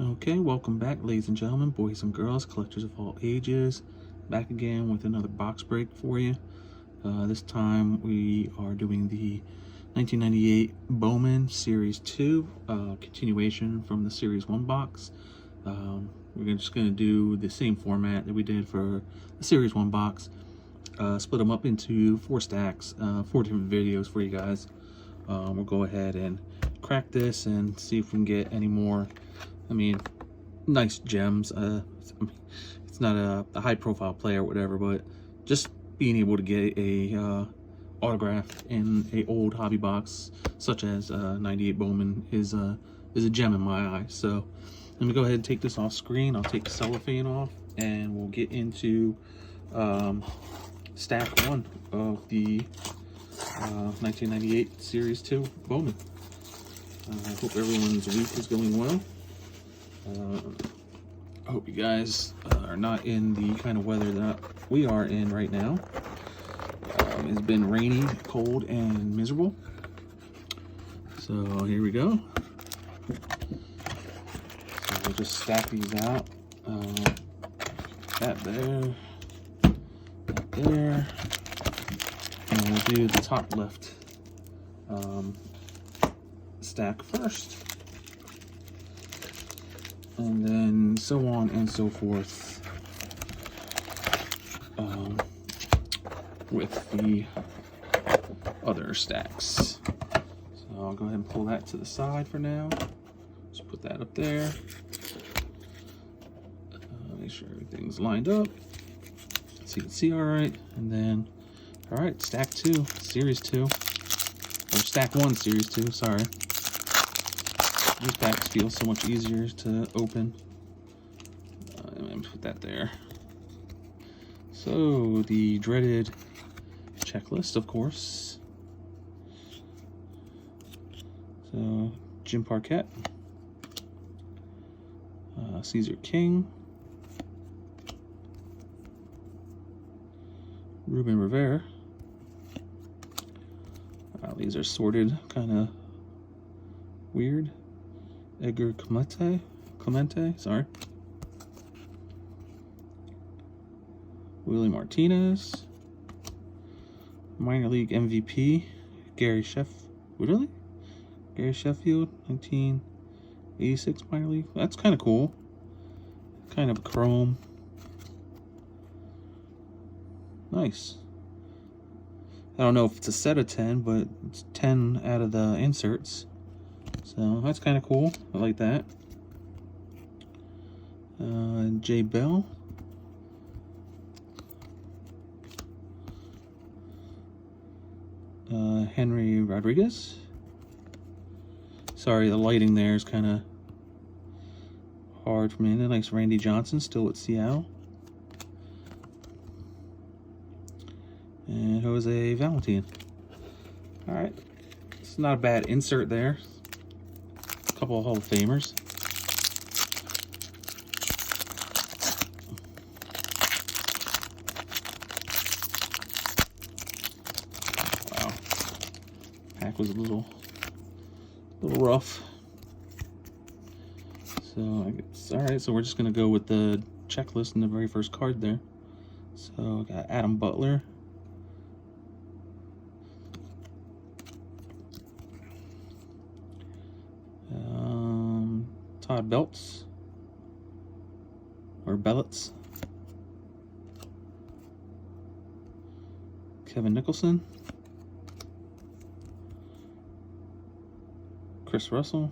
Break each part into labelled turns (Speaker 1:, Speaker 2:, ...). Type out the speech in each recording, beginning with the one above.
Speaker 1: Okay, welcome back, ladies and gentlemen, boys and girls, collectors of all ages. Back again with another box break for you. This time we are doing the 1998 Bowman Series 2, continuation from the Series 1 box. We're just going to do the same format that we did for the Series 1 box. Split them up into 4 stacks, 4 different videos for you guys. We'll go ahead and crack this and see if we can get any more, nice gems. It's not a high-profile player or whatever, but just being able to get a autograph in a old hobby box such as 98 Bowman is a gem in my eye. So let me go ahead and take this off screen. I'll take the cellophane off, and we'll get into stack 1 of the 1998 Series 2 Bowman. I hope everyone's week is going well. I hope you guys are not in the kind of weather that we are in right now. It's been rainy, cold, and miserable. So here we go. So we'll just stack these out. That there, that there, and we'll do the top left stack first. And then so on and so forth with the other stacks. So I'll go ahead and pull that to the side for now. Just put that up there. Make sure everything's lined up so you can see all right. And then, all right, stack 2, series 2, or stack 1, series 2, sorry. These packs feel so much easier to open. And put that there. So the dreaded checklist, of course. So Jim Parquette, Caesar King, Ruben Rivera. These are sorted, kind of weird. Edgar Clemente, sorry. Willie Martinez. Minor League MVP, Gary Sheffield, 1986 minor league. That's kind of cool. Kind of chrome. Nice. I don't know if it's a set of 10, but it's 10 out of the inserts. So that's kind of cool. I like that. Jay Bell. Henry Rodriguez. Sorry, the lighting there is kind of hard for me. And then nice Randy Johnson, still at Seattle. And Jose Valentin. All right, it's not a bad insert there. Couple of Hall of Famers. Wow, pack was a little rough. So I guess, all right. So we're just gonna go with the checklist in the very first card there. So I got Adam Butler. Todd Belts, or Bellets, Kevin Nicholson, Chris Russell,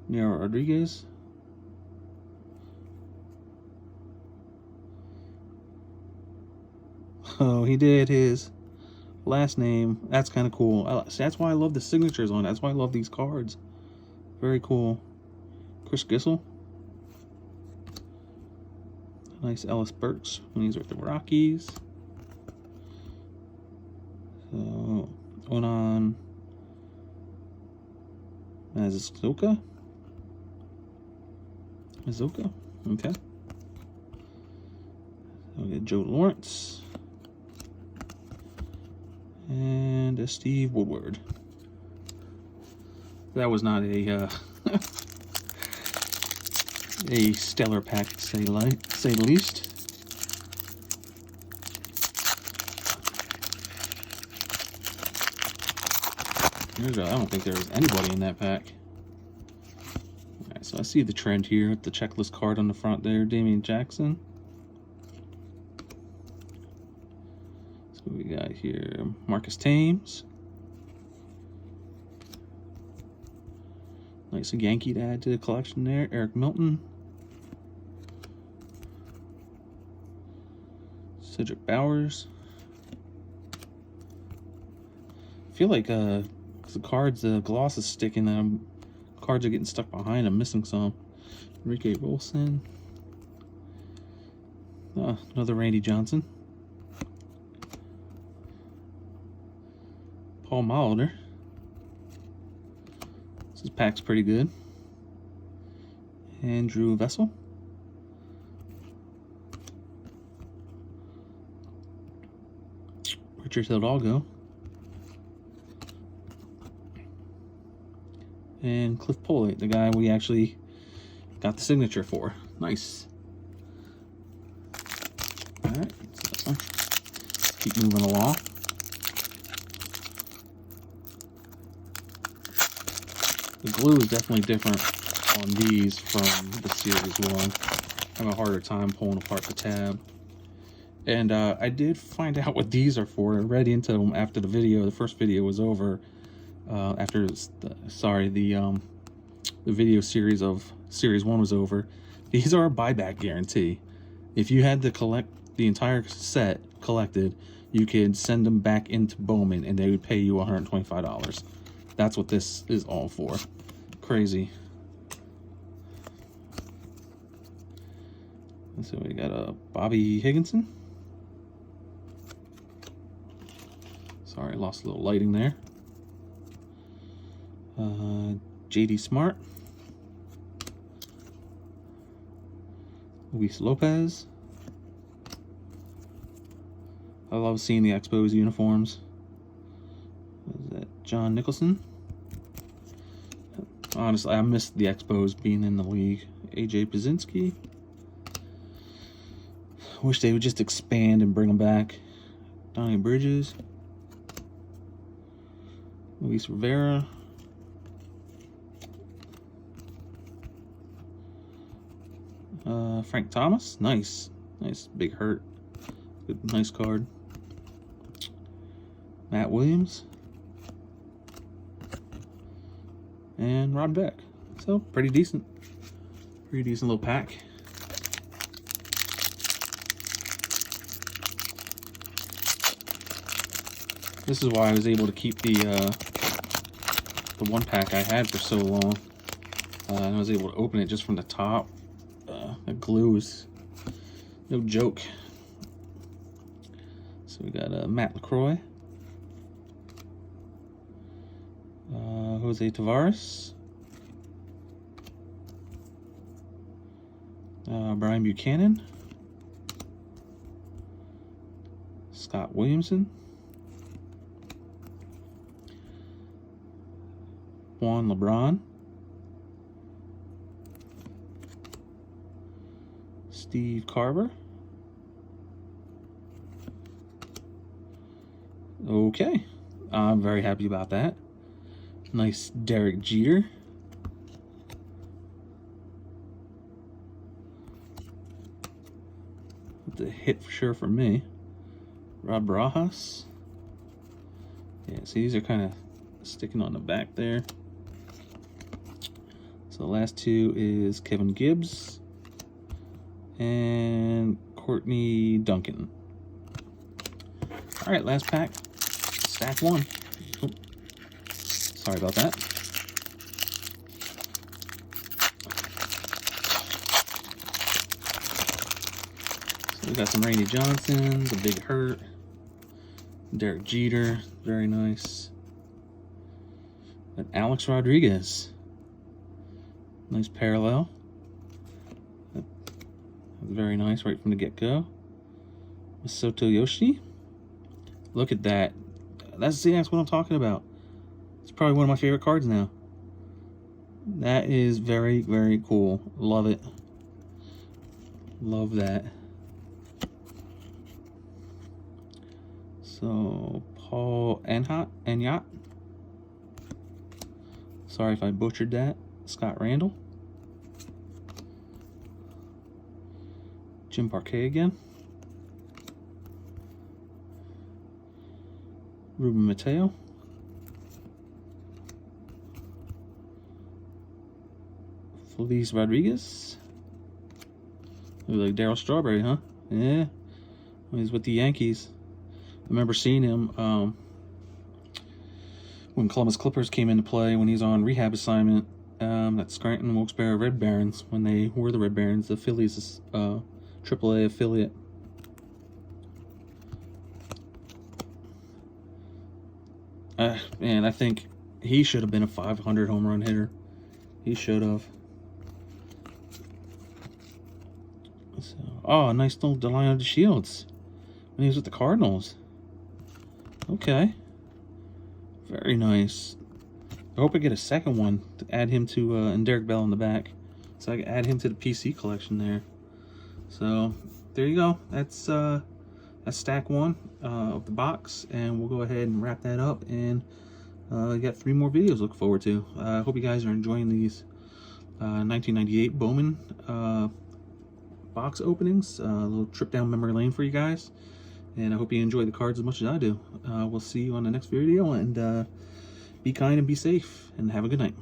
Speaker 1: Nero Rodriguez, oh, he did his last name. That's kind of cool. That's why I love the signatures on it. That's why I love these cards. Very cool. Chris Gissel. Nice Ellis Burks when he's with the Rockies. So Onan Mazuka. Okay. So we got Joe Lawrence. And Steve Woodward. That was not a a stellar pack, to say the least. I don't think there was anybody in that pack. Alright, so I see the trend here with the checklist card on the front there, Damian Jackson. So we got here Marcus Thames. Nice Yankee to add to the collection there. Eric Milton. Cedric Bowers. I feel like the cards, the gloss is sticking. Cards are getting stuck behind. I'm missing some. Enrique Wilson. Another Randy Johnson. Paul Molitor. This pack's pretty good. Andrew Vessel. Richard Hidalgo. And Cliff Polite, the guy we actually got the signature for. Nice. Alright, so keep moving along. The glue is definitely different on these from the Series 1. I have a harder time pulling apart the tab. And I did find out what these are for. I read into them after the first video was over. The video series of Series 1 was over. These are a buyback guarantee. If you had to collect the entire set collected, you could send them back into Bowman and they would pay you $125. That's what this is all for. Crazy. So we got a Bobby Higginson. Sorry, I lost a little lighting there. JD Smart. Luis Lopez. I love seeing the Expos uniforms. What is that? John Nicholson. Honestly, I missed the Expos being in the league. AJ Pazinski. Wish they would just expand and bring them back. Donnie Bridges. Luis Rivera. Frank Thomas. Nice. Nice big hurt. Good, nice card. Matt Williams. And Rod Beck. So, pretty decent. Pretty decent little pack. This is why I was able to keep the one pack I had for so long. And I was able to open it just from the top. The glue is no joke. So we got Matt LaCroix. Jose Tavares. Brian Buchanan. Scott Williamson. Juan LeBron. Steve Carver. Okay, I'm very happy about that. Nice Derek Jeter. That's a hit for sure for me. Rob Barajas. Yeah, see, these are kind of sticking on the back there. So the last two is Kevin Gibbs and Courtney Duncan. All right, last pack, stack one. Oh, sorry about that. So we got some Randy Johnson, the Big Hurt, Derek Jeter, very nice. And Alex Rodriguez, nice parallel. Very nice right from the get-go. Masato Yoshi. Look at that. That's what I'm talking about. It's probably one of my favorite cards now. That is very, very cool. Love it. Love that. So, Paul Enyot. Sorry if I butchered that. Scott Randall. Jim Parquet again. Ruben Mateo. Feliz Rodriguez. Looks like Darryl Strawberry, huh? Yeah. He's with the Yankees. I remember seeing him when Columbus Clippers came into play when he's on rehab assignment at Scranton Wilkes-Barre Red Barons when they were the Red Barons, the Phillies' AAA affiliate. Man, I think he should have been a 500 home run hitter. He should have. So, oh, nice little Delino de Shields when he was with the Cardinals. Okay. Very nice. I hope I get a second one to add him to, and Derek Bell in the back. So I can add him to the PC collection there. So, there you go. That's stack one of the box. And we'll go ahead and wrap that up. And you got 3 more videos to look forward to. I hope you guys are enjoying these 1998 Bowman box openings. A little trip down memory lane for you guys. And I hope you enjoy the cards as much as I do. We'll see you on the next video, and be kind and be safe, and have a good night.